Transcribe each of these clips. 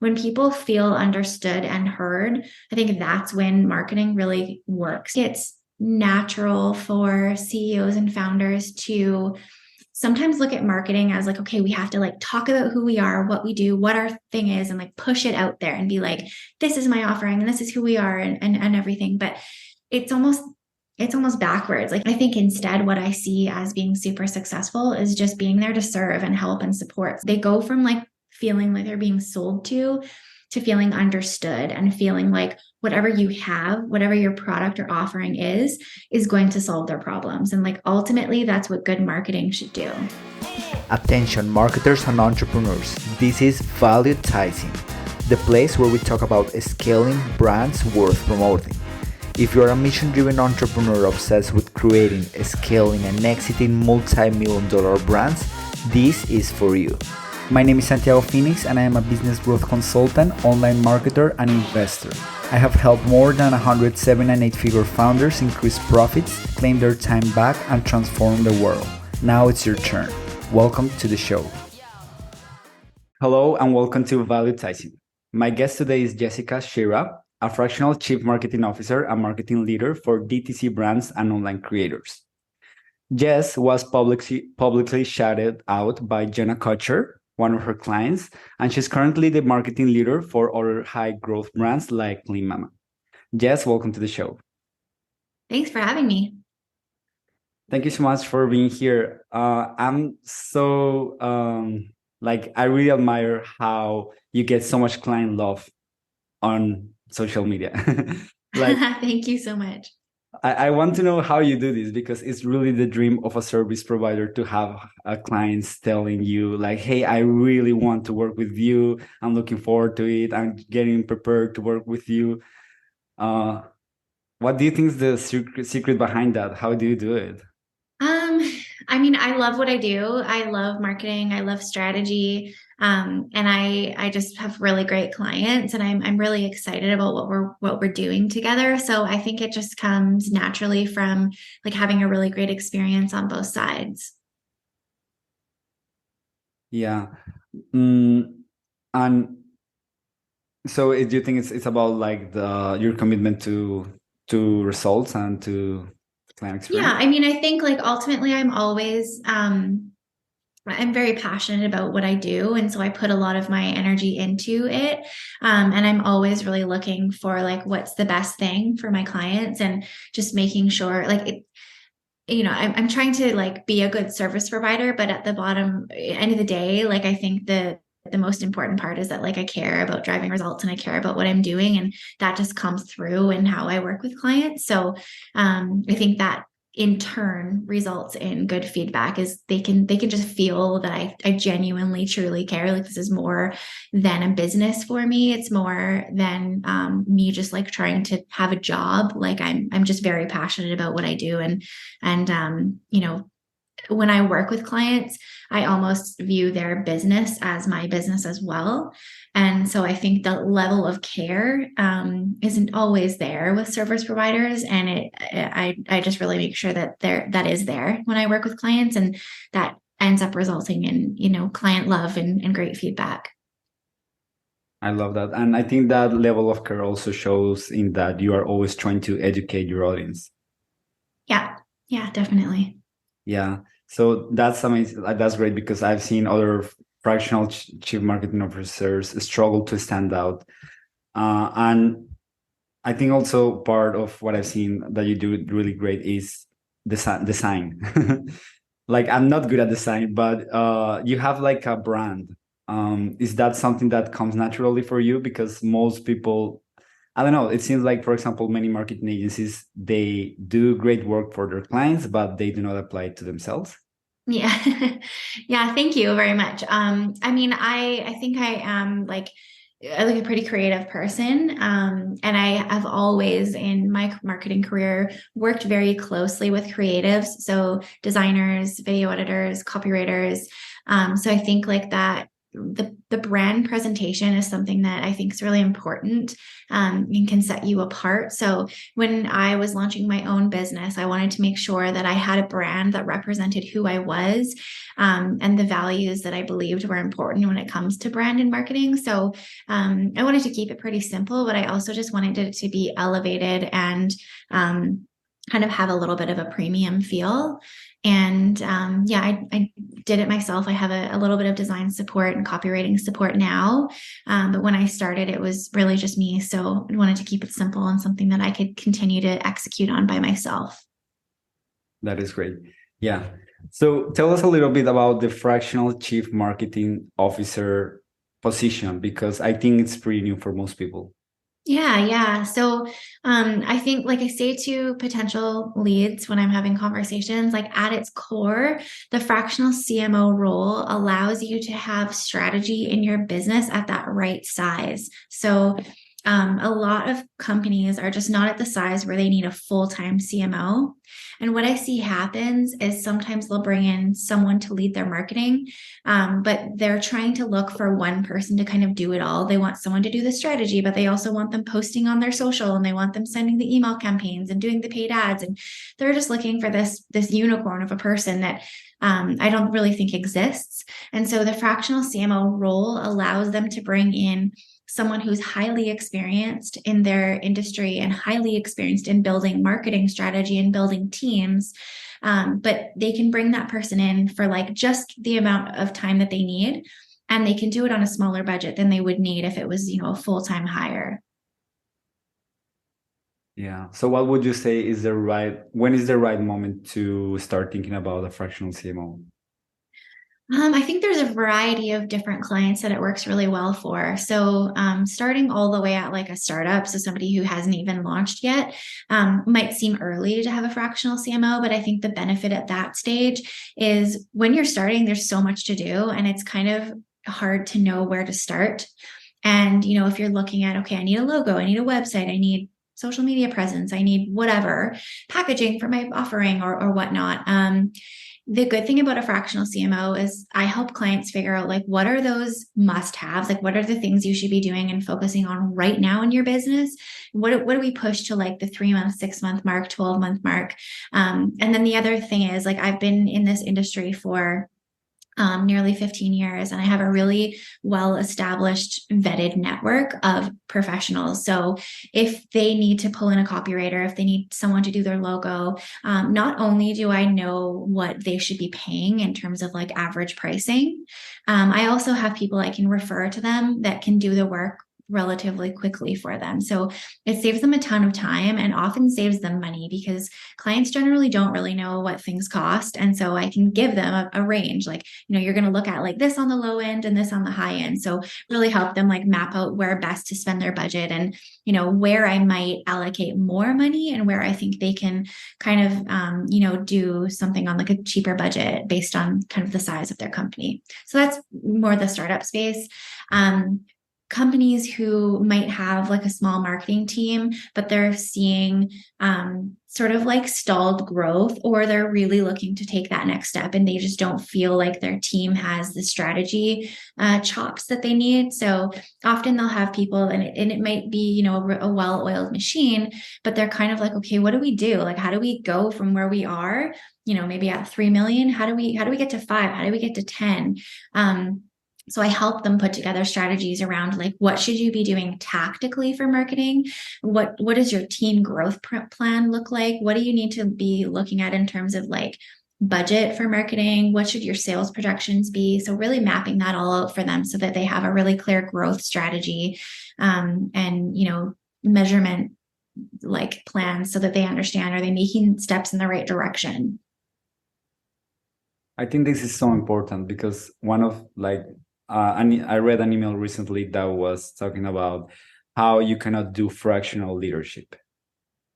when people feel understood and heard, I think that's when marketing really works. It's natural for CEOs and founders to sometimes look at marketing as like, okay, we have to like talk about who we are, what we do, what our thing is, and like push it out there and be like, this is my offering and this is who we are and everything. But it's almost backwards. Like I think instead what I see as being super successful is just being there to serve and help and support. They go from like feeling like they're being sold to feeling understood and feeling like whatever you have, whatever your product or offering is going to solve their problems. And like ultimately that's what good marketing should do. Attention marketers and entrepreneurs, this is Valuetizing, the place where we talk about scaling brands worth promoting. If you're a mission-driven entrepreneur obsessed with creating, scaling, and exiting multi-million-dollar brands, this is for you. My name is Santiago Phoenix, and I am a business growth consultant, online marketer, and investor. I have helped more than 100 7- and 8-figure founders increase profits, claim their time back, and transform the world. Now it's your turn. Welcome to the show. Hello, and welcome to Valuetizing. My guest today is Jessica Shirra, a Fractional Chief Marketing Officer and Marketing Leader for DTC brands and online creators. Jess was publicly shouted out by Jenna Kutcher, one of her clients, and she's currently the marketing leader for other high-growth brands like Clean Mama. Jess, welcome to the show. Thanks for having me. Thank you so much for being here. I'm so, I really admire how you get so much client love on social media. Thank you so much. I want to know how you do this, because it's really the dream of a service provider to have clients telling you like, hey, I really want to work with you. I'm looking forward to it. I'm getting prepared to work with you. What do you think is the secret behind that? How do you do it? I mean, I love what I do. I love marketing. I love strategy. And I just have really great clients, and I'm really excited about what we're doing together. So I think it just comes naturally from like having a really great experience on both sides. Yeah. And so do you think it's about like your commitment to results and to client Yeah, experience? I mean, I think like ultimately I'm very passionate about what I do. And so I put a lot of my energy into it. And I'm always really looking for like what's the best thing for my clients and just making sure like I'm trying to like be a good service provider, but at the end of the day, like I think the most important part is that like I care about driving results and I care about what I'm doing, and that just comes through in how I work with clients. So I think that in turn results in good feedback is they can just feel that I genuinely truly care. Like this is more than a business for me. It's more than me just like trying to have a job. Like I'm just very passionate about what I do, and when I work with clients, I almost view their business as my business as well. And so I think the level of care isn't always there with service providers. And I just really make sure that that is there when I work with clients, and that ends up resulting in, client love and great feedback. I love that. And I think that level of care also shows in that you are always trying to educate your audience. Yeah. Yeah, definitely. Yeah. So that's amazing. That's great, because I've seen other fractional chief marketing officers struggle to stand out. And I think also part of what I've seen that you do really great is design. Like I'm not good at design, but you have like a brand. Is that something that comes naturally for you? Because most people, I don't know, it seems like, for example, many marketing agencies, they do great work for their clients, but they do not apply it to themselves. Yeah. Yeah, thank you very much. I mean, I think I am like a pretty creative person. And I have always in my marketing career worked very closely with creatives. So designers, video editors, copywriters. So I think like that the brand presentation is something that I think is really important and can set you apart. So when I was launching my own business, I wanted to make sure that I had a brand that represented who I was and the values that I believed were important when it comes to brand and marketing. So I wanted to keep it pretty simple, but I also just wanted it to be elevated and kind of have a little bit of a premium feel. And I did it myself. I have a little bit of design support and copywriting support now. But when I started, it was really just me. So I wanted to keep it simple and something that I could continue to execute on by myself. That is great. Yeah. So tell us a little bit about the Fractional Chief Marketing Officer position, because I think it's pretty new for most people. Yeah. So I think, like I say to potential leads when I'm having conversations, like at its core, the fractional CMO role allows you to have strategy in your business at that right size. So a lot of companies are just not at the size where they need a full-time CMO. And what I see happens is sometimes they'll bring in someone to lead their marketing, but they're trying to look for one person to kind of do it all. They want someone to do the strategy, but they also want them posting on their social, and they want them sending the email campaigns and doing the paid ads. And they're just looking for this unicorn of a person that I don't really think exists. And so the fractional CMO role allows them to bring in someone who's highly experienced in their industry and highly experienced in building marketing strategy and building teams. But they can bring that person in for like just the amount of time that they need, and they can do it on a smaller budget than they would need if it was, a full-time hire. Yeah. So what would you say when is the right moment to start thinking about a fractional CMO? I think there's a variety of different clients that it works really well for. So starting all the way at like a startup, so somebody who hasn't even launched yet, might seem early to have a fractional CMO, but I think the benefit at that stage is when you're starting, there's so much to do, and it's kind of hard to know where to start. And, if you're looking at, okay, I need a logo, I need a website, I need social media presence, I need whatever, packaging for my offering or whatnot. The good thing about a fractional CMO is I help clients figure out like what are those must-haves, like what are the things you should be doing and focusing on right now in your business. What do we push to like the 3-month, 6-month mark, 12-month mark? And then the other thing is like I've been in this industry for nearly 15 years, and I have a really well-established vetted network of professionals. So if they need to pull in a copywriter, if they need someone to do their logo, not only do I know what they should be paying in terms of like average pricing, I also have people I can refer to them that can do the work relatively quickly for them. So it saves them a ton of time and often saves them money because clients generally don't really know what things cost. And so I can give them a range, like, you're going to look at like this on the low end and this on the high end. So really help them like map out where best to spend their budget and, where I might allocate more money and where I think they can kind of, do something on like a cheaper budget based on kind of the size of their company. So that's more the startup space. Companies who might have like a small marketing team, but they're seeing sort of like stalled growth, or they're really looking to take that next step and they just don't feel like their team has the strategy chops that they need. So often they'll have people and it might be, a well-oiled machine, but they're kind of like, okay, what do we do? Like, how do we go from where we are, maybe at 3 million? How do we get to 5? How do we get to 10? So I help them put together strategies around like, what should you be doing tactically for marketing? What does your team growth plan look like? What do you need to be looking at in terms of like budget for marketing? What should your sales projections be? So really mapping that all out for them so that they have a really clear growth strategy and, measurement like plans so that they understand, are they making steps in the right direction? I think this is so important because one of like, I read an email recently that was talking about how you cannot do fractional leadership.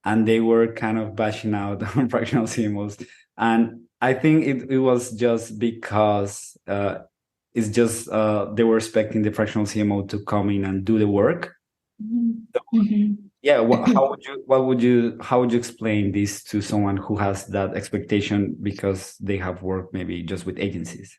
And they were kind of bashing out on fractional CMOs. And I think it was just because it's just they were expecting the fractional CMO to come in and do the work. Mm-hmm. Yeah, how would you explain this to someone who has that expectation because they have worked maybe just with agencies?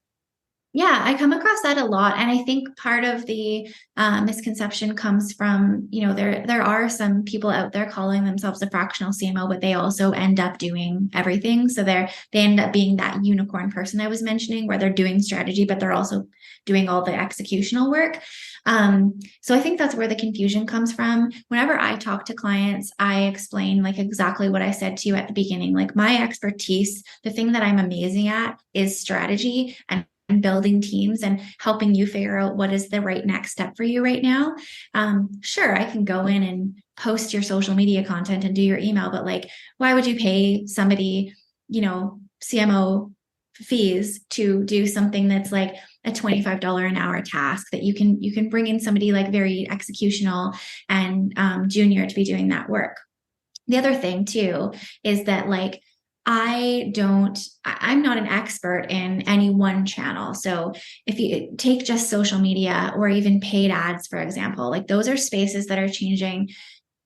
Yeah, I come across that a lot. And I think part of the misconception comes from, there are some people out there calling themselves a fractional CMO, but they also end up doing everything. So they end up being that unicorn person I was mentioning, where they're doing strategy, but they're also doing all the executional work. So I think that's where the confusion comes from. Whenever I talk to clients, I explain like exactly what I said to you at the beginning. Like my expertise, the thing that I'm amazing at is strategy and building teams and helping you figure out what is the right next step for you right now. Sure, I can go in and post your social media content and do your email, but like, why would you pay somebody, CMO fees to do something that's like a $25 an hour task that you can bring in somebody like very executional and junior to be doing that work. The other thing too is that like I'm not an expert in any one channel. So if you take just social media or even paid ads, for example, like those are spaces that are changing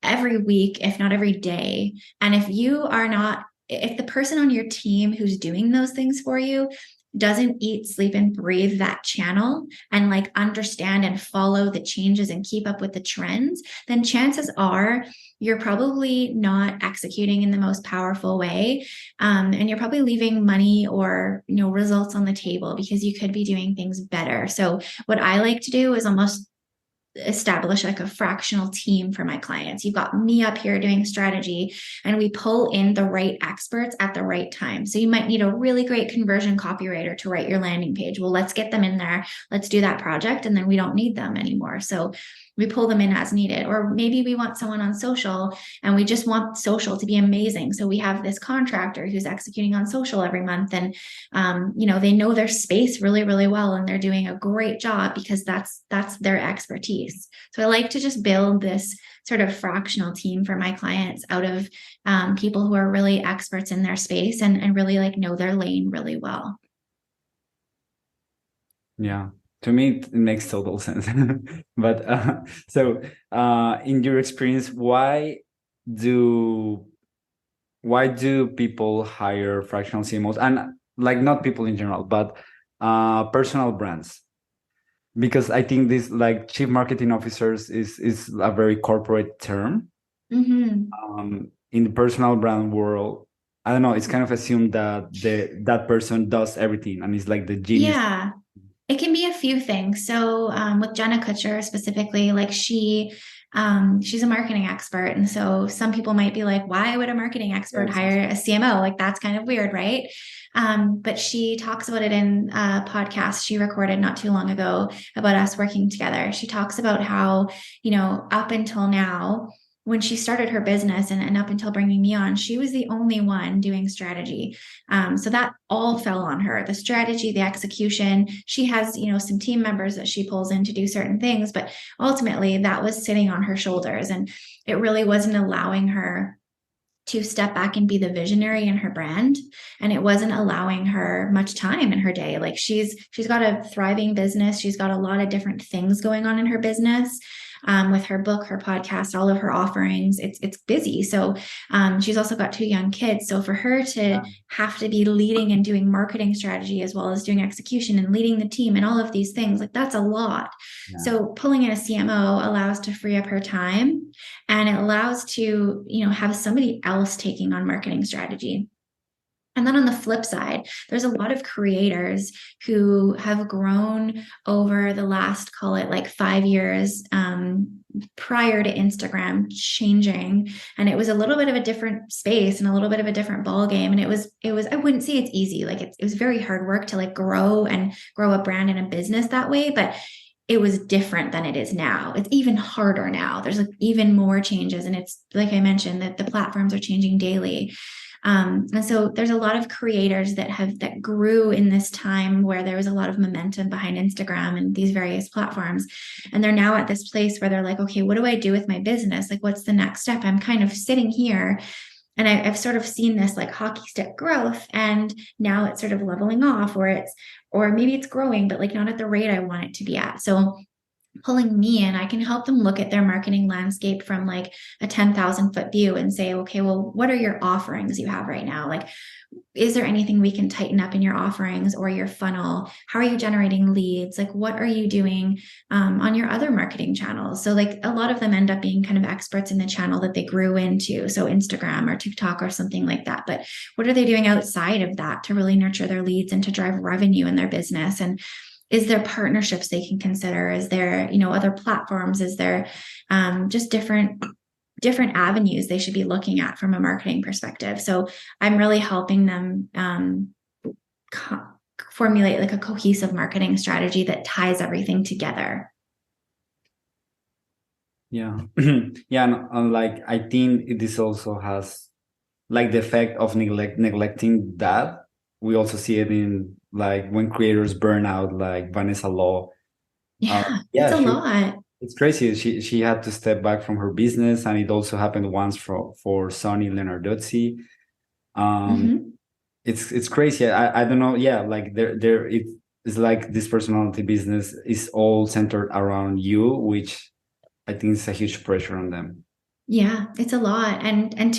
every week, if not every day. And if the person on your team who's doing those things for you doesn't eat, sleep, and breathe that channel and like understand and follow the changes and keep up with the trends, then chances are you're probably not executing in the most powerful way. And you're probably leaving money or results on the table because you could be doing things better. So what I like to do is almost establish like a fractional team for my clients. You've got me up here doing strategy, and we pull in the right experts at the right time. So you might need a really great conversion copywriter to write your landing page. Well, let's get them in there. Let's do that project. And then we don't need them anymore. So we pull them in as needed. Or maybe we want someone on social and we just want social to be amazing. So we have this contractor who's executing on social every month, and they know their space really, really well, and they're doing a great job because that's their expertise. So I like to just build this sort of fractional team for my clients out of people who are really experts in their space and really like know their lane really well. Yeah, to me it makes total sense. But in your experience, do why do people hire fractional CMOs, and like not people in general, but personal brands? Because I think this like chief marketing officers is a very corporate term. In the personal brand world, I don't know, it's kind of assumed that that person does everything and is like the genius. Yeah. It can be a few things. So with Jenna Kutcher specifically, like she's a marketing expert. And so some people might be like, why would a marketing expert hire a CMO? Like that's kind of weird, right? But she talks about it in a podcast she recorded not too long ago about us working together. She talks about how, up until now, when she started her business and up until bringing me on, she was the only one doing strategy. So that all fell on her, the strategy, the execution. She has, some team members that she pulls in to do certain things, but ultimately that was sitting on her shoulders, and it really wasn't allowing her to step back and be the visionary in her brand. And it wasn't allowing her much time in her day. Like she's got a thriving business. She's got a lot of different things going on in her business. With her book, her podcast, all of her offerings, it's busy. So she's also got 2 young kids. So for her to have to be leading and doing marketing strategy as well as doing execution and leading the team and all of these things, like that's a lot. Yeah. So pulling in a CMO allows to free up her time, and it allows to, have somebody else taking on marketing strategy. And then on the flip side, there's a lot of creators who have grown over the last, call it like 5 years, prior to Instagram changing. And it was a little bit of a different space and a little bit of a different ball game. And it was, I wouldn't say it's easy. Like it was very hard work to like grow a brand and a business that way. But it was different than it is now. It's even harder now. There's like even more changes. And it's like I mentioned that the platforms are changing daily. And so there's a lot of creators that grew in this time where there was a lot of momentum behind Instagram and these various platforms. And they're now at this place where they're like, okay, what do I do with my business? Like, what's the next step? I'm kind of sitting here and I've sort of seen this like hockey stick growth, and now it's sort of leveling off, or maybe it's growing, but like not at the rate I want it to be at. So pulling me in, I can help them look at their marketing landscape from like a 10,000 foot view and say, okay, well, what are your offerings you have right now? Like, is there anything we can tighten up in your offerings or your funnel? How are you generating leads? Like, what are you doing on your other marketing channels? So like a lot of them end up being kind of experts in the channel that they grew into. So Instagram or TikTok or something like that. But what are they doing outside of that to really nurture their leads and to drive revenue in their business? And is there partnerships they can consider? Is there, other platforms? Is there just different avenues they should be looking at from a marketing perspective? So I'm really helping them formulate like a cohesive marketing strategy that ties everything together. Yeah. Yeah. And like, I think this also has like the effect of neglecting that. We also see it in like when creators burn out, like Vanessa Law. Yeah, it's Yeah, a lot. it's crazy. She had to step back from her business, and it also happened once for Sonny Lenarduzzi. Mm-hmm. It's crazy. I don't know. Yeah, like it's like this personality business is all centered around you, which I think is a huge pressure on them. Yeah, it's a lot. And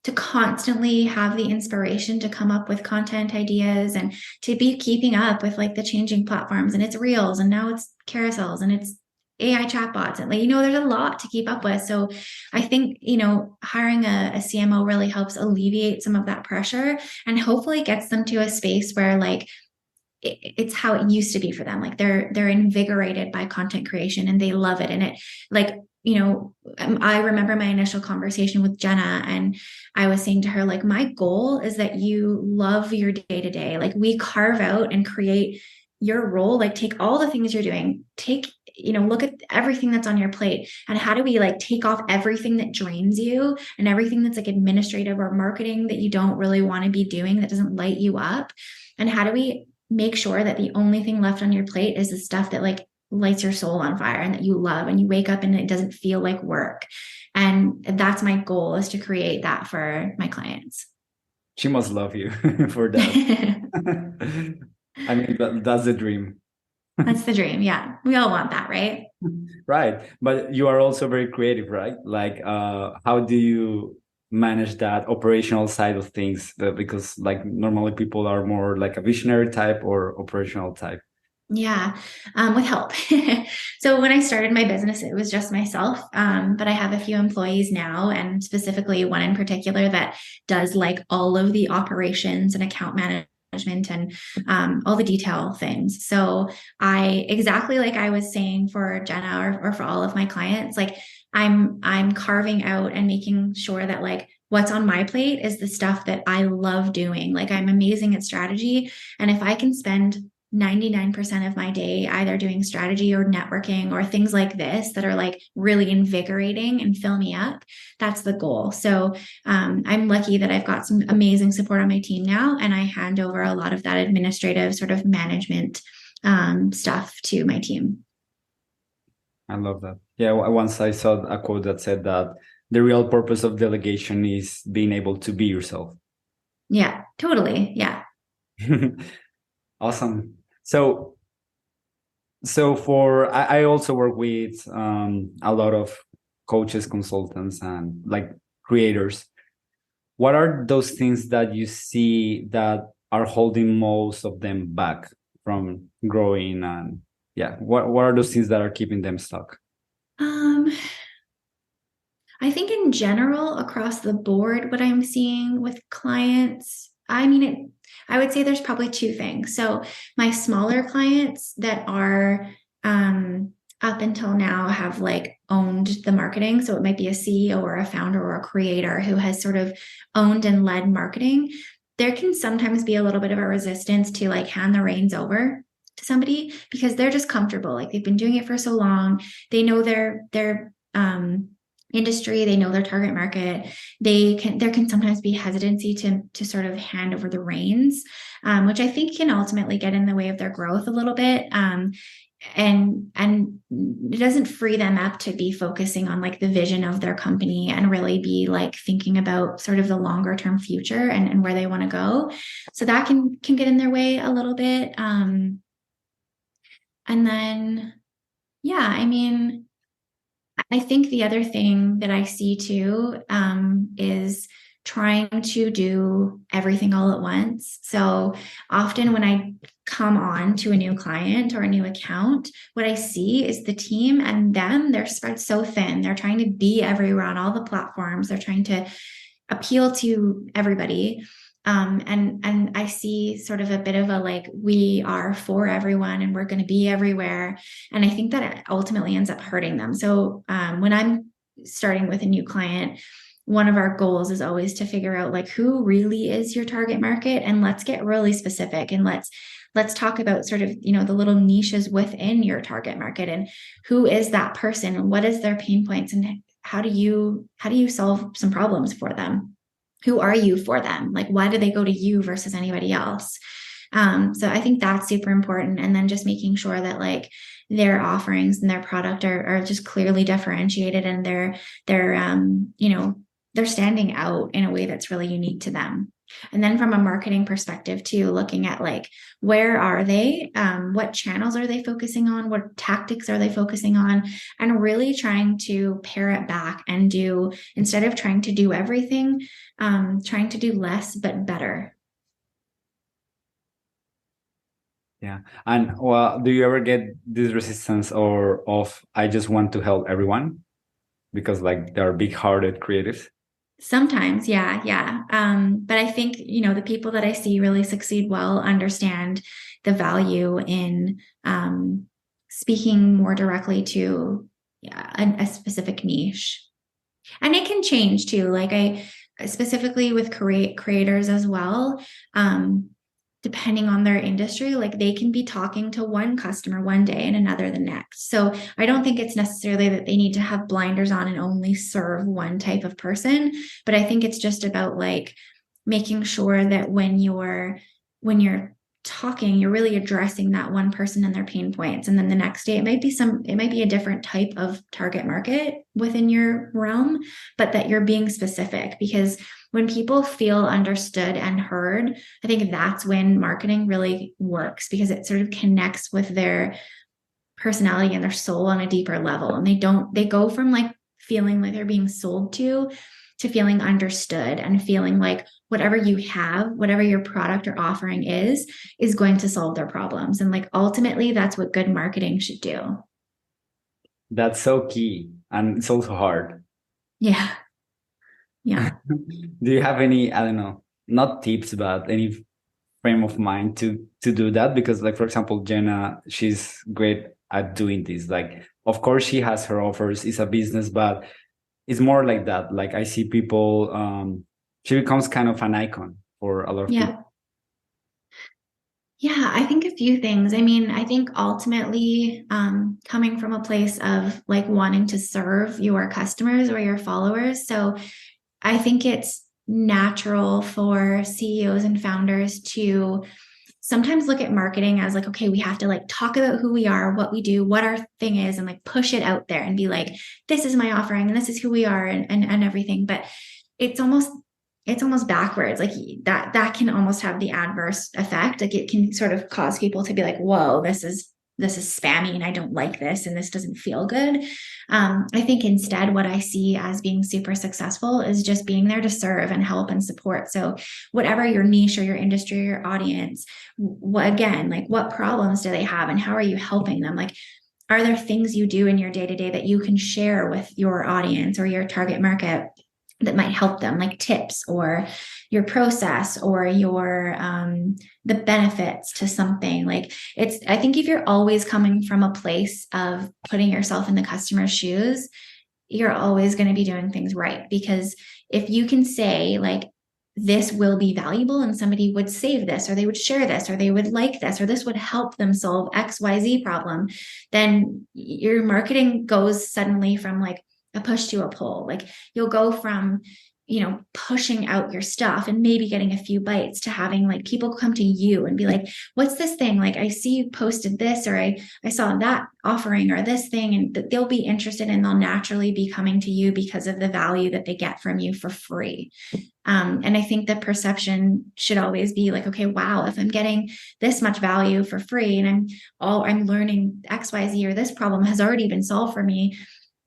to constantly have the inspiration to come up with content ideas and to be keeping up with like the changing platforms, and it's reels and now it's carousels and it's AI chatbots, and like, there's a lot to keep up with. So I think, hiring a CMO really helps alleviate some of that pressure and hopefully gets them to a space where like it's how it used to be for them. Like they're invigorated by content creation and they love it. And it like, I remember my initial conversation with Jenna, and I was saying to her, like, my goal is that you love your day to day. Like we carve out and create your role, like take all the things you're doing, look at everything that's on your plate, and how do we like take off everything that drains you and everything that's like administrative or marketing that you don't really want to be doing, that doesn't light you up. And how do we make sure that the only thing left on your plate is the stuff that like lights your soul on fire and that you love, and you wake up and it doesn't feel like work. And that's my goal, is to create that for my clients. She must love you for that. I mean, that's the dream. That's the dream. Yeah. We all want that, right? Right. But you are also very creative, right? Like, how do you manage that operational side of things? Because like normally people are more like a visionary type or operational type. Yeah, with help. So when I started my business, it was just myself. But I have a few employees now, and specifically one in particular that does like all of the operations and account management and all the detail things. So exactly like I was saying for Jenna or for all of my clients, like I'm carving out and making sure that like what's on my plate is the stuff that I love doing. Like I'm amazing at strategy, and if I can spend 99% of my day either doing strategy or networking or things like this that are like really invigorating and fill me up, that's the goal. So I'm lucky that I've got some amazing support on my team now, and I hand over a lot of that administrative sort of management stuff to my team. I love that. Yeah, once I saw a quote that said that the real purpose of delegation is being able to be yourself. Yeah, totally. Yeah. Awesome. So I also work with a lot of coaches, consultants, and like creators. What are those things that you see that are holding most of them back from growing? And yeah, what are those things that are keeping them stuck? I think in general, across the board, what I'm seeing with clients, I mean, I would say there's probably two things. So my smaller clients that are up until now have like owned the marketing. So it might be a CEO or a founder or a creator who has sort of owned and led marketing. There can sometimes be a little bit of a resistance to like hand the reins over to somebody because they're just comfortable. Like they've been doing it for so long. They know their industry, they know their target market. There can sometimes be hesitancy to sort of hand over the reins, which I think can ultimately get in the way of their growth a little bit. And it doesn't free them up to be focusing on like the vision of their company and really be like thinking about sort of the longer term future and where they want to go. So that can get in their way a little bit. And then, yeah, I mean, I think the other thing that I see too is trying to do everything all at once. So often when I come on to a new client or a new account, what I see is the team and them, they're spread so thin. They're trying to be everywhere on all the platforms. They're trying to appeal to everybody. And I see sort of a bit of a like, we are for everyone and we're going to be everywhere. And I think that it ultimately ends up hurting them. So when I'm starting with a new client, one of our goals is always to figure out like who really is your target market, and let's get really specific, and let's talk about sort of, you know, the little niches within your target market, and who is that person and what is their pain points, and how do you solve some problems for them? Who are you for them? Like, why do they go to you versus anybody else? So I think that's super important. And then just making sure that like their offerings and their product are just clearly differentiated, and you know, they're standing out in a way that's really unique to them. And then from a marketing perspective too, looking at like, where are they? What channels are they focusing on? What tactics are they focusing on? And really trying to pare it back and do, instead of trying to do everything, trying to do less, but better. Yeah. And well, do you ever get this resistance or of I just want to help everyone because like they're big-hearted creatives? Sometimes, yeah. But I think, you know, the people that I see really succeed well understand the value in speaking more directly to a specific niche. And it can change too. Like I specifically with creators as well. Depending on their industry, like they can be talking to one customer one day and another the next. So I don't think it's necessarily that they need to have blinders on and only serve one type of person, but I think it's just about like making sure that when you're talking, you're really addressing that one person and their pain points. And then the next day, it might be a different type of target market within your realm, but that you're being specific, because when people feel understood and heard, I think that's when marketing really works, because it sort of connects with their personality and their soul on a deeper level. And they go from like feeling like they're being sold to feeling understood and feeling like whatever you have, whatever your product or offering is going to solve their problems. And like ultimately, that's what good marketing should do. That's so key. And it's also hard. Yeah. Yeah. Do you have any, I don't know, not tips, but any frame of mind to do that? Because like, for example, Jenna, she's great at doing this. Like, of course, she has her offers, it's a business, but it's more like that. Like I see people, she becomes kind of an icon for a lot of people. Yeah, I think a few things. I mean, I think ultimately, coming from a place of like wanting to serve your customers or your followers. So I think it's natural for CEOs and founders to sometimes look at marketing as like, okay, we have to like talk about who we are, what we do, what our thing is, and like push it out there and be like, this is my offering and this is who we are and everything. But it's almost backwards. Like that can almost have the adverse effect. Like it can sort of cause people to be like, whoa, this is spammy and I don't like this and this doesn't feel good. I think instead what I see as being super successful is just being there to serve and help and support. So whatever your niche or your industry or your audience, again, like what problems do they have and how are you helping them? Like, are there things you do in your day-to-day that you can share with your audience or your target market that might help them, like tips or your process or your the benefits to something? Like I think if you're always coming from a place of putting yourself in the customer's shoes, you're always going to be doing things right. Because if you can say like, this will be valuable and somebody would save this or they would share this or they would like this or this would help them solve XYZ problem, then your marketing goes suddenly from like a push to a pull. Like you'll go from, you know, pushing out your stuff and maybe getting a few bites to having like people come to you and be like, what's this thing? Like, I see you posted this, or I saw that offering or this thing, and they'll be interested and they'll naturally be coming to you because of the value that they get from you for free. And I think the perception should always be like, okay, wow, if I'm getting this much value for free and I'm learning XYZ or this problem has already been solved for me,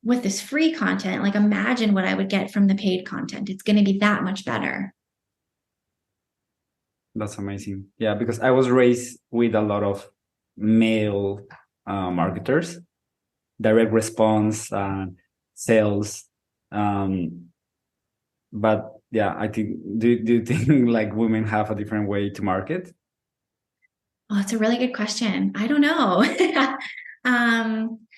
with this free content, like imagine what I would get from the paid content. It's going to be that much better. That's amazing. Yeah, because I was raised with a lot of male marketers, direct response, sales. But yeah, I think, do you think like women have a different way to market? Oh, it's a really good question. I don't know.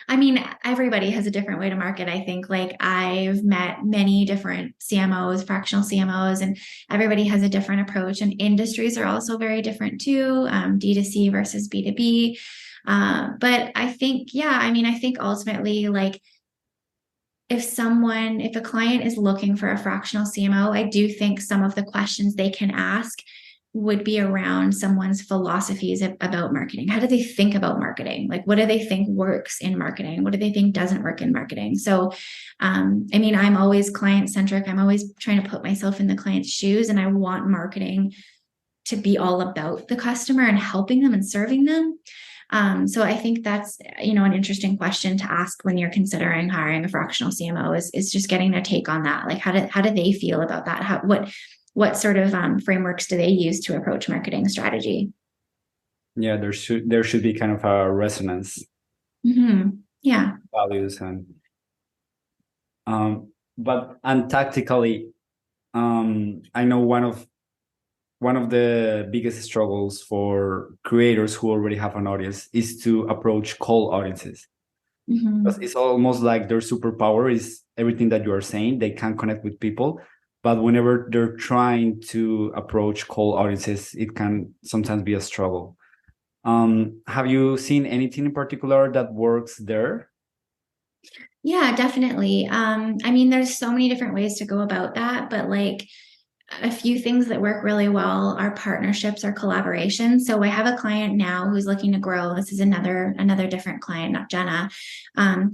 I mean, everybody has a different way to market. I think like I've met many different CMOs, fractional CMOs, and everybody has a different approach. And industries are also very different too, D2C versus B2B. But I think, yeah, I mean, I think ultimately, like if a client is looking for a fractional CMO, I do think some of the questions they can ask would be around someone's philosophies about marketing. How do they think about marketing? Like, what do they think works in marketing? What do they think doesn't work in marketing? So, I mean, I'm always client centric. I'm always trying to put myself in the client's shoes, and I want marketing to be all about the customer and helping them and serving them. So I think that's, an interesting question to ask when you're considering hiring a fractional CMO is just getting a take on that. Like, how do they feel about that? What sort of frameworks do they use to approach marketing strategy? Yeah, there should be kind of a resonance, Yeah. values, and tactically, I know one of the biggest struggles for creators who already have an audience is to approach cold audiences. Because it's almost like their superpower is everything that you are saying. They can connect with people, but whenever they're trying to approach cold audiences, it can sometimes be a struggle. Have you seen anything in particular that works there? Yeah, definitely. I mean, there's so many different ways to go about that, but like a few things that work really well are partnerships or collaboration. So I have a client now who's looking to grow. This is another different client, not Jenna.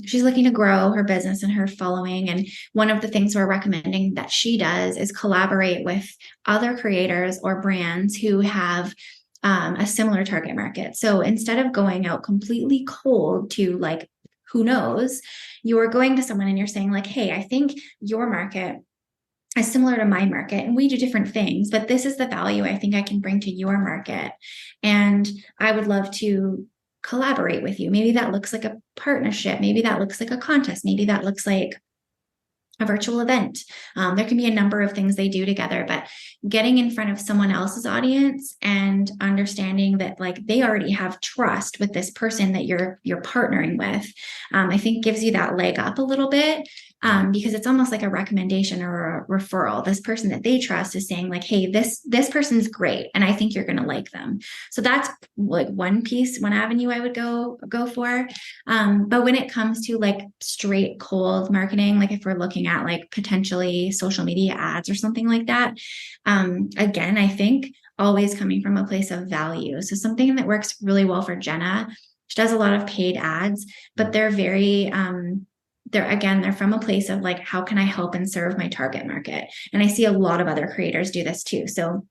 She's looking to grow her business and her following. And one of the things we're recommending that she does is collaborate with other creators or brands who have a similar target market. So instead of going out completely cold to like who knows, you're going to someone and you're saying like, hey, I think your market is similar to my market and we do different things, but this is the value I think I can bring to your market. And I would love to collaborate with you. Maybe that looks like a partnership. Maybe that looks like a contest. Maybe that looks like a virtual event. There can be a number of things they do together, but getting in front of someone else's audience and understanding that like they already have trust with this person that you're partnering with, I think gives you that leg up a little bit. Because it's almost like a recommendation or a referral. This person that they trust is saying like, hey, this person's great and I think you're going to like them. So that's like one avenue I would go for. But when it comes to like straight cold marketing, like if we're looking at like potentially social media ads or something like that, again, I think always coming from a place of value. So something that works really well for Jenna, she does a lot of paid ads, but they're very, they're from a place of like, how can I help and serve my target market? And I see a lot of other creators do this too. So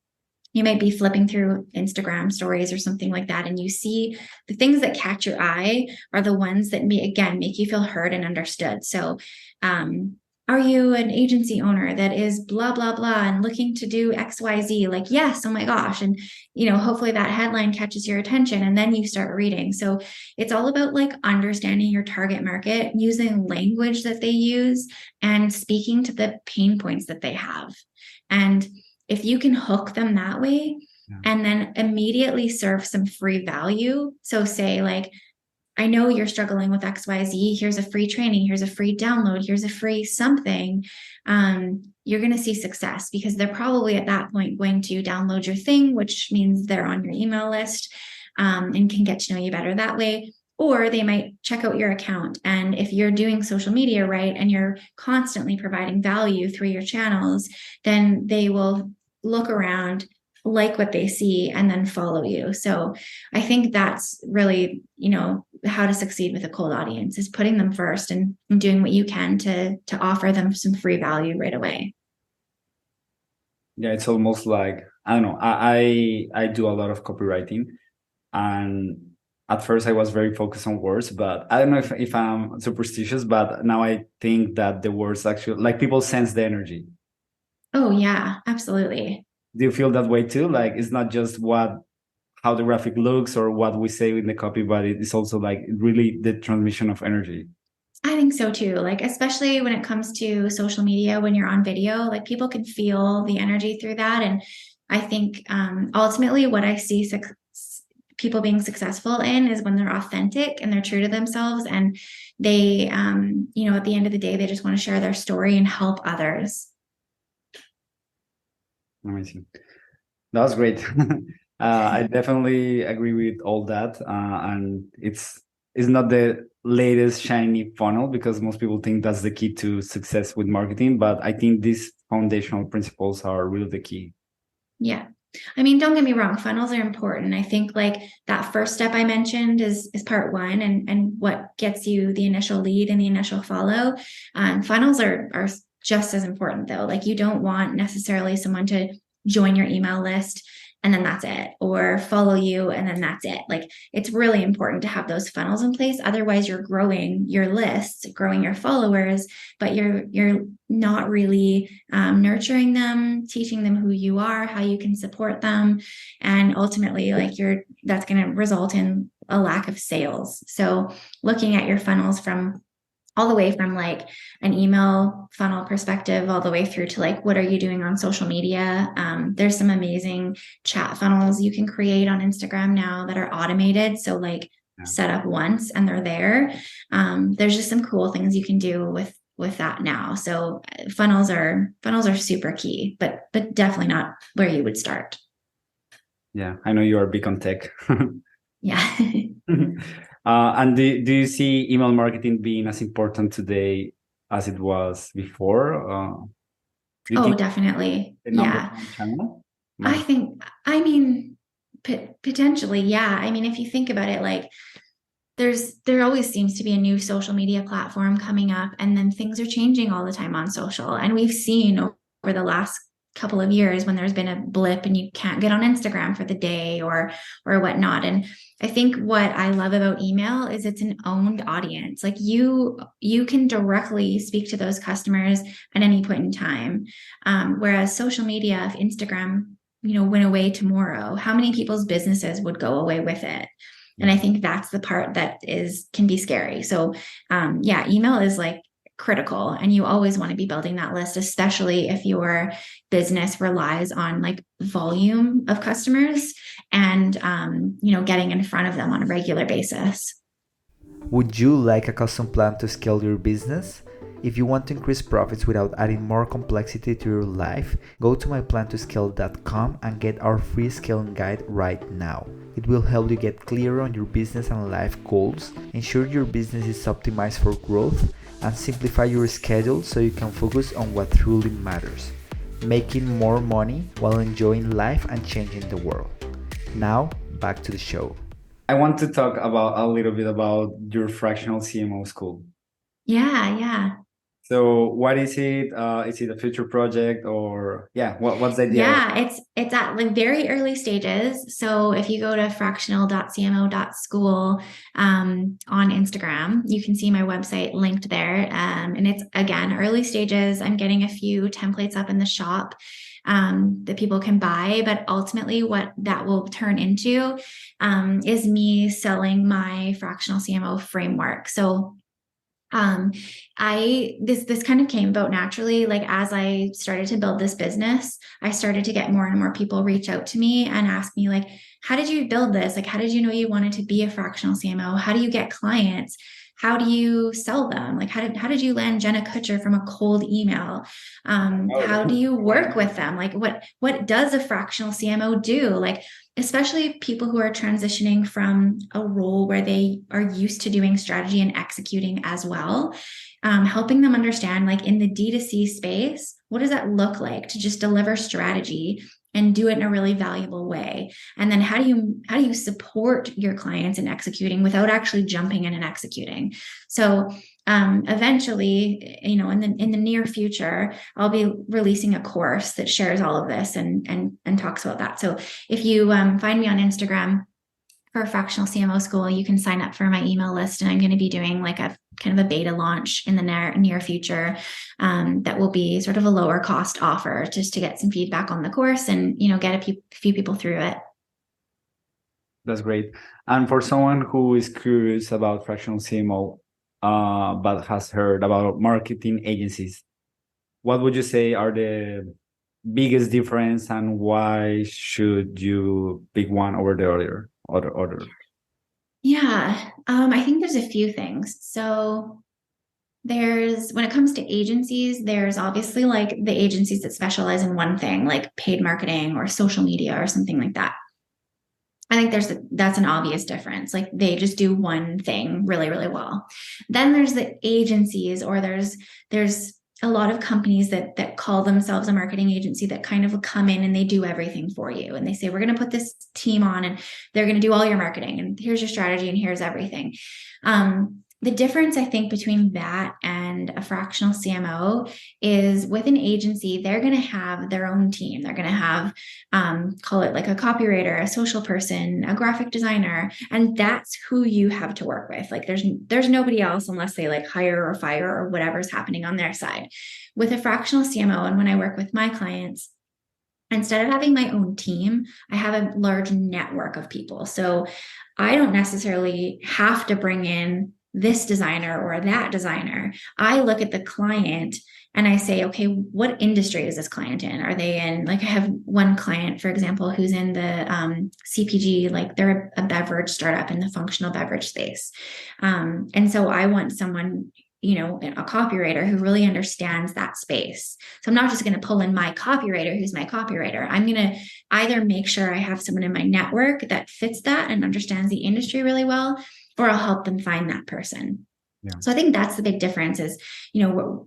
you might be flipping through Instagram stories or something like that, and you see the things that catch your eye are the ones that make you feel heard and understood. So, are you an agency owner that is blah, blah, blah, and looking to do XYZ? Like, yes, oh my gosh. And, hopefully that headline catches your attention and then you start reading. So it's all about like understanding your target market, using language that they use and speaking to the pain points that they have. And if you can hook them that way, and then immediately serve some free value. So say like, I know you're struggling with XYZ. Here's a free training. Here's a free download. Here's a free something. You're going to see success because they're probably at that point going to download your thing, which means they're on your email list, and can get to know you better that way. Or they might check out your account. And if you're doing social media right and you're constantly providing value through your channels, then they will look around, like what they see, and then follow you. So I think that's really, how to succeed with a cold audience is putting them first and doing what you can to offer them some free value right away. Yeah, it's almost like, I don't know, I do a lot of copywriting, and at first I was very focused on words, but I don't know if I'm superstitious, but now I think that the words actually, like, people sense the energy. Oh yeah, absolutely. Do you feel that way too? Like, it's not just how the graphic looks or what we say in the copy, but it's also like really the transmission of energy. I think so too. Like, especially when it comes to social media, when you're on video, like people can feel the energy through that. And I think ultimately what I see people being successful in is when they're authentic and they're true to themselves. And they, at the end of the day, they just want to share their story and help others. Amazing. That was great. I definitely agree with all that. And it's not the latest shiny funnel because most people think that's the key to success with marketing. But I think these foundational principles are really the key. Yeah. I mean, don't get me wrong, funnels are important. I think like that first step I mentioned is part one and what gets you the initial lead and the initial follow. Funnels are just as important though. Like you don't want necessarily someone to join your email list and then that's it, or follow you and then that's it. Like it's really important to have those funnels in place. Otherwise, you're growing your lists, growing your followers, but you're not really nurturing them, teaching them who you are, how you can support them, and ultimately, like that's going to result in a lack of sales. So, looking at your funnels from all the way from like an email funnel perspective, all the way through to like, what are you doing on social media? There's some amazing chat funnels you can create on Instagram now that are automated. So like set up once and they're there. There's just some cool things you can do with that now. So funnels are super key, but definitely not where you would start. Yeah, I know you are big on tech. Yeah. And do you see email marketing being as important today as it was before? Oh, definitely. The number Yeah. one channel? I mean, potentially, yeah. I mean, if you think about it, like there always seems to be a new social media platform coming up, and then things are changing all the time on social. And we've seen over the last couple of years when there's been a blip and you can't get on Instagram for the day or whatnot. And I think what I love about email is it's an owned audience. Like you can directly speak to those customers at any point in time. Whereas social media, if Instagram, went away tomorrow, how many people's businesses would go away with it? And I think that's the part that can be scary. So email is like critical, and you always want to be building that list, especially if your business relies on like volume of customers and getting in front of them on a regular basis. Would you like a custom plan to scale your business? If you want to increase profits without adding more complexity to your life, go to myplantoscale.com and get our free scaling guide right now. It will help you get clear on your business and life goals, ensure your business is optimized for growth, and simplify your schedule so you can focus on what truly matters, making more money while enjoying life and changing the world. Now, back to the show. I want to talk a little bit about your fractional CMO school. Yeah. So what is it? Is it a future project or what's the idea? Yeah, it's at like very early stages. So if you go to fractional.cmo.school on Instagram, you can see my website linked there. And it's again early stages. I'm getting a few templates up in the shop that people can buy, but ultimately what that will turn into is me selling my fractional CMO framework. So this kind of came about naturally. Like as I started to build this business, I started to get more and more people reach out to me and ask me like, how did you build this? Like, how did you know you wanted to be a fractional CMO? How do you get clients? How do you sell them? Like, how did you land Jenna Kutcher from a cold email? How do you work with them? Like, what does a fractional CMO do? Like, especially people who are transitioning from a role where they are used to doing strategy and executing as well, helping them understand, like in the D2C space, what does that look like to just deliver strategy and do it in a really valuable way? And then how do you support your clients in executing without actually jumping in and executing? So eventually, in the near future, I'll be releasing a course that shares all of this and talks about that. So if you find me on Instagram, for Fractional CMO School, you can sign up for my email list, and I'm going to be doing like a kind of a beta launch in the near future. That will be sort of a lower cost offer just to get some feedback on the course and, get a few people through it. That's great. And for someone who is curious about fractional CMO, but has heard about marketing agencies, what would you say are the biggest difference, and why should you pick one over the other? Yeah, I think there's a few things. So when it comes to agencies, there's obviously like the agencies that specialize in one thing, like paid marketing or social media or something like that. I think that's an obvious difference. Like they just do one thing really, really well. Then there's the agencies, or there's a lot of companies that call themselves a marketing agency that kind of come in and they do everything for you. And they say, we're going to put this team on and they're going to do all your marketing, and here's your strategy and here's everything. The difference, I think, between that and a fractional CMO is with an agency, they're going to have their own team. They're going to have, call it like a copywriter, a social person, a graphic designer, and that's who you have to work with. Like there's nobody else unless they like hire or fire or whatever's happening on their side. With a fractional CMO, and when I work with my clients, instead of having my own team, I have a large network of people. So I don't necessarily have to bring in this designer or that designer. I look at the client and I say, okay, what industry is this client in? Are they in, like, I have one client, for example, who's in the CPG, like they're a beverage startup in the functional beverage space. And so I want someone, a copywriter who really understands that space. So I'm not just going to pull in my copywriter who's my copywriter. I'm going to either make sure I have someone in my network that fits that and understands the industry really well, or I'll help them find that person. Yeah. So I think that's the big difference is,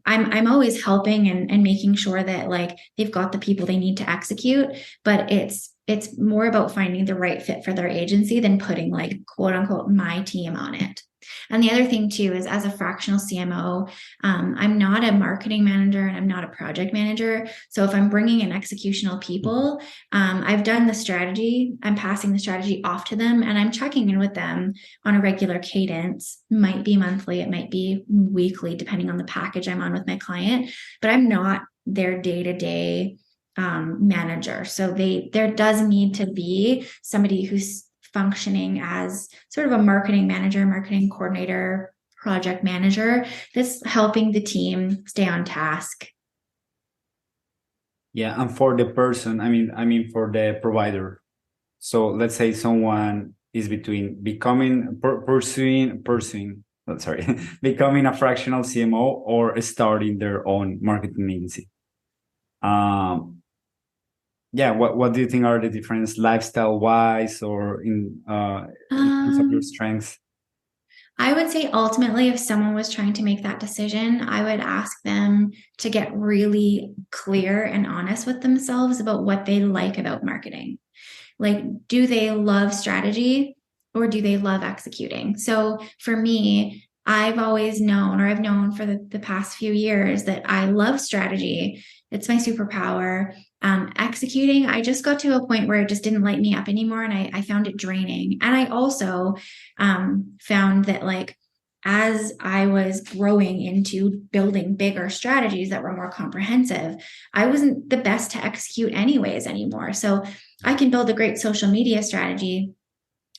I'm always helping and making sure that like they've got the people they need to execute, but it's more about finding the right fit for their agency than putting like quote unquote my team on it. And the other thing too is, as a fractional CMO, I'm not a marketing manager and I'm not a project manager. So if I'm bringing in executional people, I've done the strategy, I'm passing the strategy off to them, and I'm checking in with them on a regular cadence. It might be monthly, it might be weekly, depending on the package I'm on with my client, but I'm not their day-to-day manager. So there does need to be somebody who's functioning as sort of a marketing manager, marketing coordinator, project manager that's helping the team stay on task. Yeah, and for the person, I mean for the provider. So let's say someone is between becoming a fractional CMO or starting their own marketing agency. Yeah, what do you think are the difference lifestyle wise or in terms of your strengths? I would say ultimately, if someone was trying to make that decision, I would ask them to get really clear and honest with themselves about what they like about marketing. Like, do they love strategy or do they love executing? So for me, I've always known, or I've known for the past few years, that I love strategy. It's my superpower. Executing, I just got to a point where it just didn't light me up anymore, and I found it draining. And I also found that, like, as I was growing into building bigger strategies that were more comprehensive, I wasn't the best to execute anyways anymore. So I can build a great social media strategy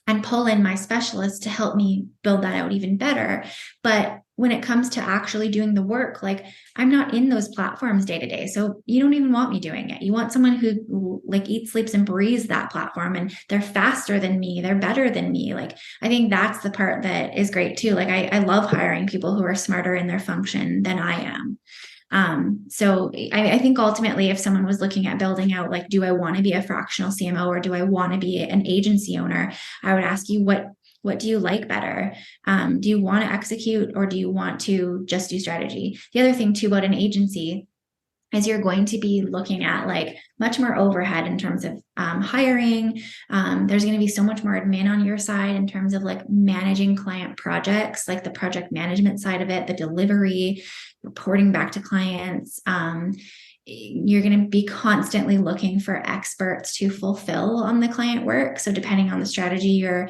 and pull in my specialists to help me build that out even better. But when it comes to actually doing the work, like, I'm not in those platforms day to day. So you don't even want me doing it. You want someone who like eats, sleeps, and breathes that platform, and they're faster than me. They're better than me. Like, I think that's the part that is great too. Like, I love hiring people who are smarter in their function than I am. So I think ultimately, if someone was looking at building out, like, do I want to be a fractional CMO or do I want to be an agency owner? I would ask you, what do you like better? Do you want to execute or do you want to just do strategy? The other thing too about an agency is you're going to be looking at like much more overhead in terms of hiring. There's going to be so much more admin on your side in terms of like managing client projects, like the project management side of it, the delivery, reporting back to clients. You're going to be constantly looking for experts to fulfill on the client work. So depending on the strategy you're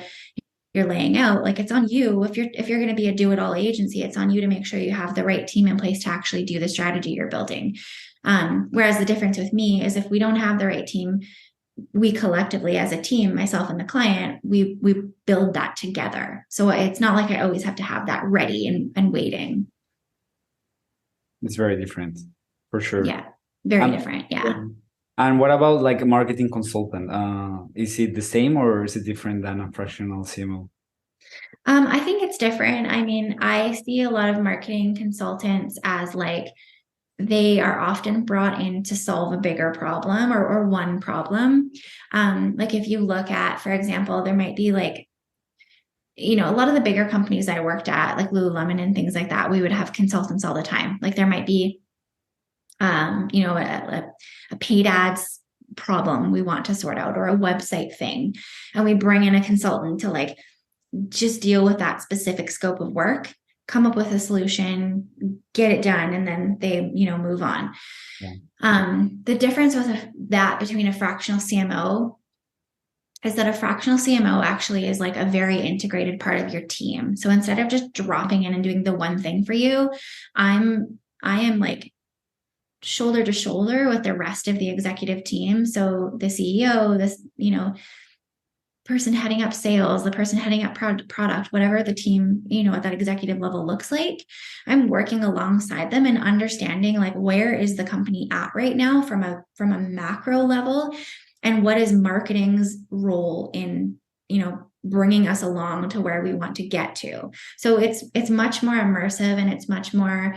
laying out, like, it's on you. If you're going to be a do-it-all agency, it's on you to make sure you have the right team in place to actually do the strategy you're building. Whereas the difference with me is if we don't have the right team, we collectively as a team, myself and the client, we build that together. So it's not like I always have to have that ready and waiting. It's very different, for sure. Yeah, very different. Yeah. And what about like a marketing consultant? Is it the same or is it different than a fractional CMO? I think it's different. I mean, I see a lot of marketing consultants as like, they are often brought in to solve a bigger problem or one problem. Like if you look at, for example, there might be like, a lot of the bigger companies I worked at, like Lululemon and things like that, we would have consultants all the time. Like there might be, a paid ads problem we want to sort out, or a website thing. And we bring in a consultant to like just deal with that specific scope of work, come up with a solution, get it done, and then they, move on. Yeah. The difference with that between a fractional CMO is that a fractional CMO actually is like a very integrated part of your team. So instead of just dropping in and doing the one thing for you, I am like shoulder to shoulder with the rest of the executive team. So the CEO, this, person heading up sales, the person heading up product, whatever the team, at that executive level looks like, I'm working alongside them and understanding like, where is the company at right now from a macro level, and what is marketing's role in, bringing us along to where we want to get to. So it's much more immersive, and it's much more,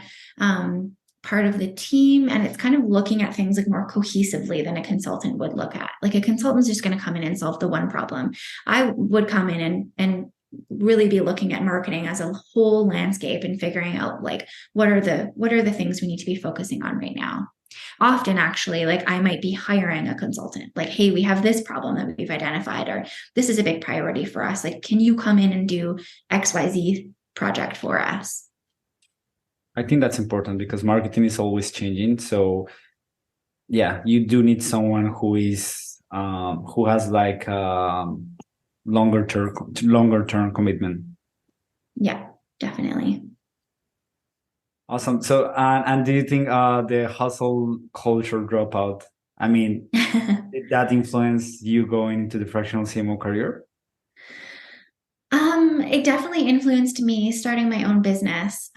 part of the team, and it's kind of looking at things like more cohesively than a consultant would look at. Like a consultant's just going to come in and solve the one problem. I would come in and really be looking at marketing as a whole landscape and figuring out like what are the things we need to be focusing on right now. Often actually, like I might be hiring a consultant, like, hey, we have this problem that we've identified, or this is a big priority for us, like, can you come in and do XYZ project for us? I think that's important because marketing is always changing. So yeah, you do need someone who is who has like longer term commitment. Yeah, definitely. Awesome. So and do you think the hustle culture dropout, I mean, did that influence you going into the fractional CMO career? It definitely influenced me starting my own business.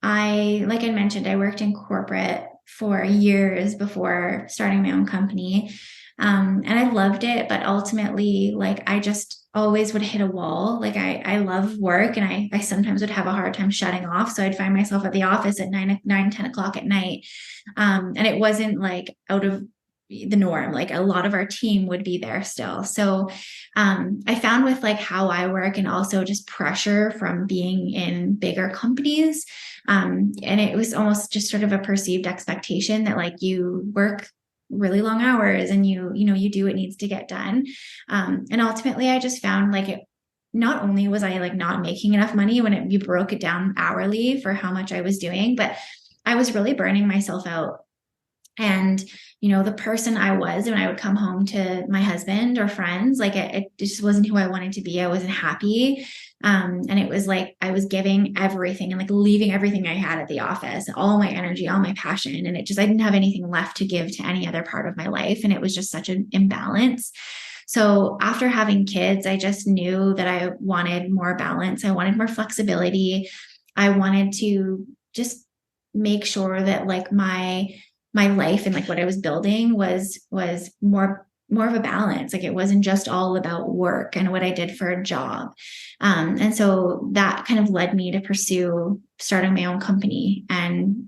Like I mentioned, I worked in corporate for years before starting my own company. And I loved it, but ultimately, like, I just always would hit a wall. Like I love work, and I sometimes would have a hard time shutting off. So I'd find myself at the office at 10 o'clock at night. And it wasn't like out of the norm. Like a lot of our team would be there still. So I found with like how I work, and also just pressure from being in bigger companies, and it was almost just sort of a perceived expectation that like you work really long hours and you do what needs to get done. And ultimately I just found like it, not only was I like not making enough money when you broke it down hourly for how much I was doing, but I was really burning myself out. And, the person I was when I would come home to my husband or friends, like it just wasn't who I wanted to be. I wasn't happy. And it was like I was giving everything and like leaving everything I had at the office, all my energy, all my passion. And I didn't have anything left to give to any other part of my life. And it was just such an imbalance. So after having kids, I just knew that I wanted more balance. I wanted more flexibility. I wanted to just make sure that like my life and like what I was building was more of a balance. Like it wasn't just all about work and what I did for a job. And so that kind of led me to pursue starting my own company and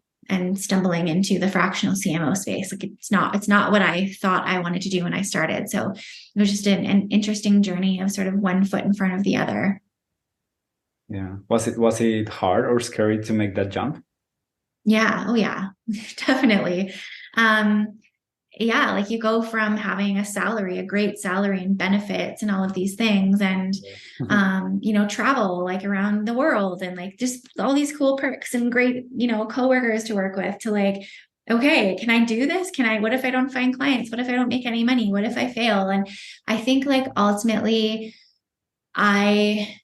stumbling into the fractional CMO space. Like it's not what I thought I wanted to do when I started. So it was just an interesting journey of sort of one foot in front of the other. Yeah. Was it hard or scary to make that jump? Yeah. Oh yeah, definitely. yeah, like you go from having a salary, a great salary and benefits and all of these things and travel like around the world and like just all these cool perks and great, coworkers to work with to like, okay, can I do this? What if I don't find clients? What if I don't make any money? What if I fail? And I think like ultimately I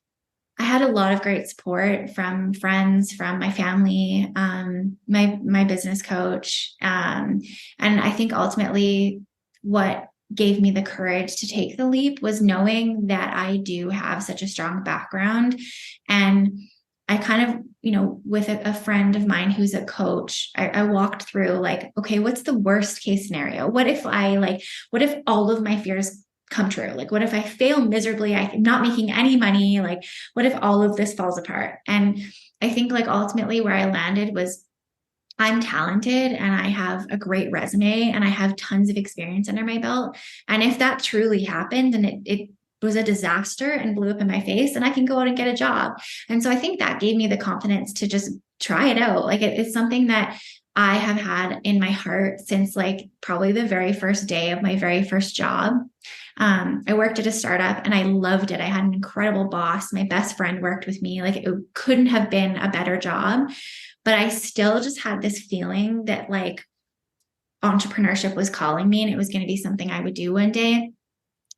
I had a lot of great support from friends, from my family, my business coach, and I think ultimately what gave me the courage to take the leap was knowing that I do have such a strong background, and I kind of, with a friend of mine who's a coach, I walked through like, okay, what's the worst case scenario? What if all of my fears come true? Like, what if I fail miserably? I'm not making any money. Like, what if all of this falls apart? And I think like ultimately where I landed was I'm talented and I have a great resume and I have tons of experience under my belt. And if that truly happened and it was a disaster and blew up in my face, then I can go out and get a job. And so I think that gave me the confidence to just try it out. Like it's something that I have had in my heart since like probably the very first day of my very first job. I worked at a startup and I loved it. I had an incredible boss. My best friend worked with me. Like it couldn't have been a better job. But I still just had this feeling that like entrepreneurship was calling me and it was going to be something I would do one day.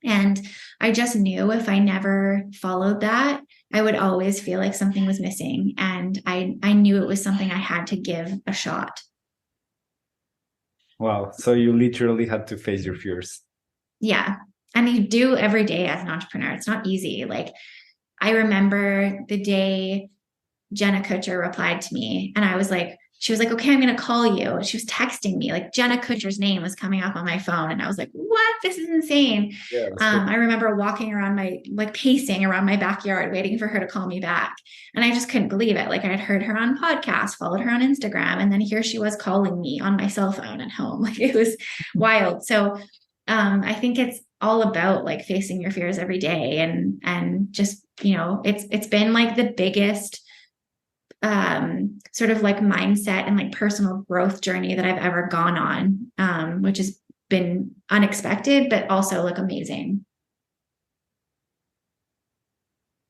And I just knew if I never followed that, I would always feel like something was missing. And I knew it was something I had to give a shot. Wow. So you literally had to face your fears. Yeah. And you do every day as an entrepreneur. It's not easy. Like I remember the day Jenna Kutcher replied to me and she was like, okay, I'm going to call you. And she was texting me like Jenna Kutcher's name was coming up on my phone. And I was like, what? This is insane. Yeah, I remember pacing around my backyard, waiting for her to call me back. And I just couldn't believe it. Like I had heard her on podcasts, followed her on Instagram. And then here she was calling me on my cell phone at home. Like it was wild. So I think it's all about like facing your fears every day and just, it's been like the biggest sort of like mindset and like personal growth journey that I've ever gone on, which has been unexpected, but also like amazing.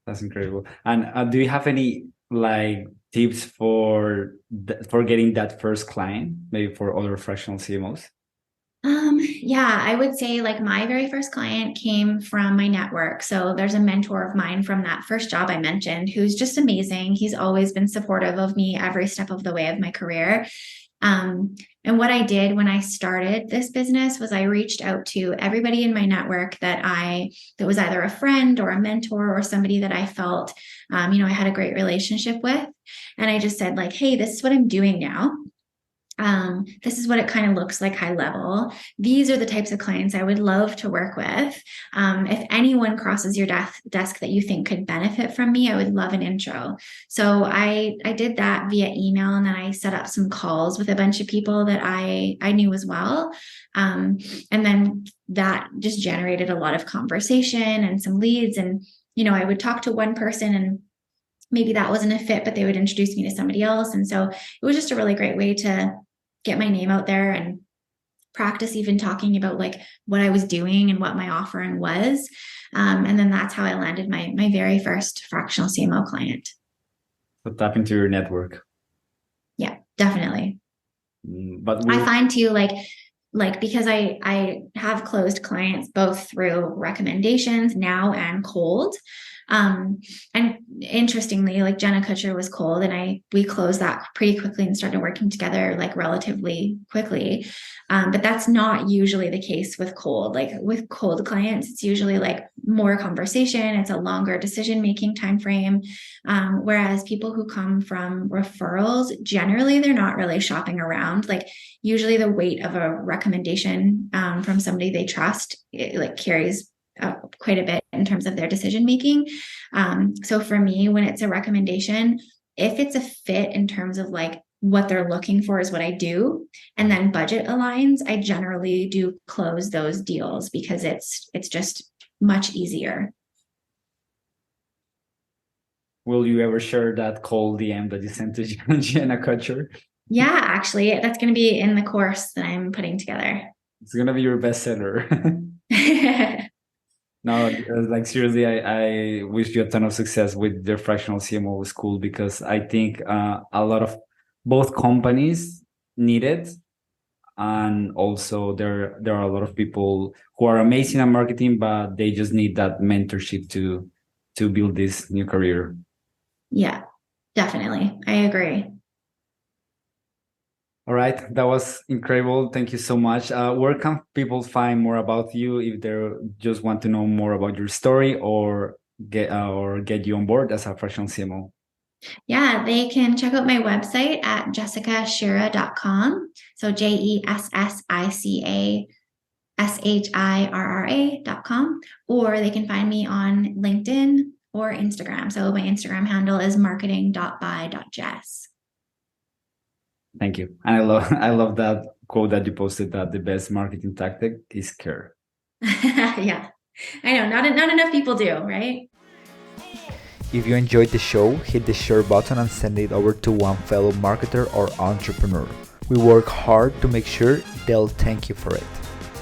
That's incredible. And do you have any like tips for getting that first client, maybe for other fractional CMOs? Yeah, I would say like my very first client came from my network. So there's a mentor of mine from that first job I mentioned who's just amazing. He's always been supportive of me every step of the way of my career. And what I did when I started this business was I reached out to everybody in my network that was either a friend or a mentor or somebody that I felt, I had a great relationship with. And I just said like, hey, this is what I'm doing now. This is what it kind of looks like high level. These are the types of clients I would love to work with. If anyone crosses your desk that you think could benefit from me, I would love an intro. So I did that via email, and then I set up some calls with a bunch of people that I knew as well. And then that just generated a lot of conversation and some leads. And, I would talk to one person and maybe that wasn't a fit, but they would introduce me to somebody else. And so it was just a really great way to get my name out there and practice even talking about like what I was doing and what my offering was. And then that's how I landed my very first fractional CMO client. So tap into your network. Yeah, definitely. But I find too, like because I have closed clients both through recommendations now and cold. And interestingly, like Jenna Kutcher was cold and we closed that pretty quickly and started working together like relatively quickly. But that's not usually the case with cold. Like with cold clients, it's usually like more conversation. It's a longer decision-making time frame. Whereas people who come from referrals, generally they're not really shopping around. Like usually the weight of a recommendation from somebody they trust, it like carries quite a bit in terms of their decision making. So for me, when it's a recommendation, if it's a fit in terms of like what they're looking for is what I do, and then budget aligns, I generally do close those deals because it's just much easier. Will you ever share that cold DM that you sent to Jenna Kutcher? Yeah, actually, that's going to be in the course that I'm putting together. It's gonna be your bestseller. No, like seriously, I wish you a ton of success with the fractional CMO school, because I think a lot of both companies need it, and also there are a lot of people who are amazing at marketing, but they just need that mentorship to build this new career. Yeah, definitely. I agree. All right, that was incredible. Thank you so much. Where can people find more about you if they just want to know more about your story, or get you on board as a fractional CMO? Yeah, they can check out my website at jessicashirra.com. So JESSICASHIRRA.com. Or they can find me on LinkedIn or Instagram. So my Instagram handle is marketing.by.jess. Thank you. And I love that quote that you posted, that the best marketing tactic is care. Yeah, I know. Not enough people do, right? If you enjoyed the show, hit the share button and send it over to one fellow marketer or entrepreneur. We work hard to make sure they'll thank you for it.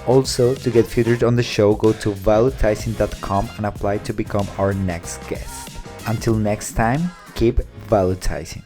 Also, to get featured on the show, go to valuetizing.com and apply to become our next guest. Until next time, keep valuetizing.